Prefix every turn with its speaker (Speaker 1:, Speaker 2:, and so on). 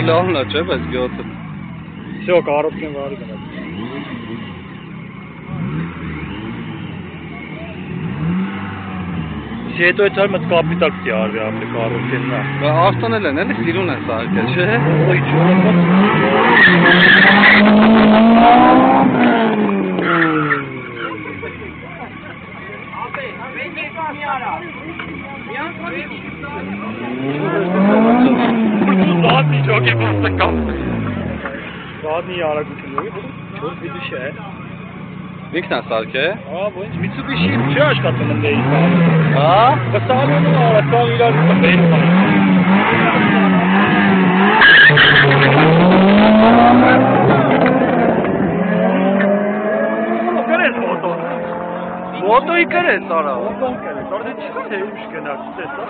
Speaker 1: Լավն է, չէ՞, բայց գյոթը։
Speaker 2: Всё, կարոտքին վարի գնա։ Հետո այդ հարմը կապիտալ պիտի արվի ապրի կարոտքին նա։
Speaker 1: Բա արտանել են, էլի սիրուն են սարքել, չէ՞։
Speaker 2: Ոյ ջորոքոց։ Ладно, чоки просто кап. Ладно, արագությունով, որ Mitsubishi է։
Speaker 1: Ինքն է սարքել։
Speaker 2: Հա, ոչ Mitsubishi չի աշխատում ընդ էի։
Speaker 1: Հա։
Speaker 2: Կստանում արական իրար բերում։ Կերես ֆոտո։
Speaker 1: Ֆոտոյի կերես արա։
Speaker 2: Ֆոտոն կերես, արդեն չի թե ինչ գնաց, տեսա։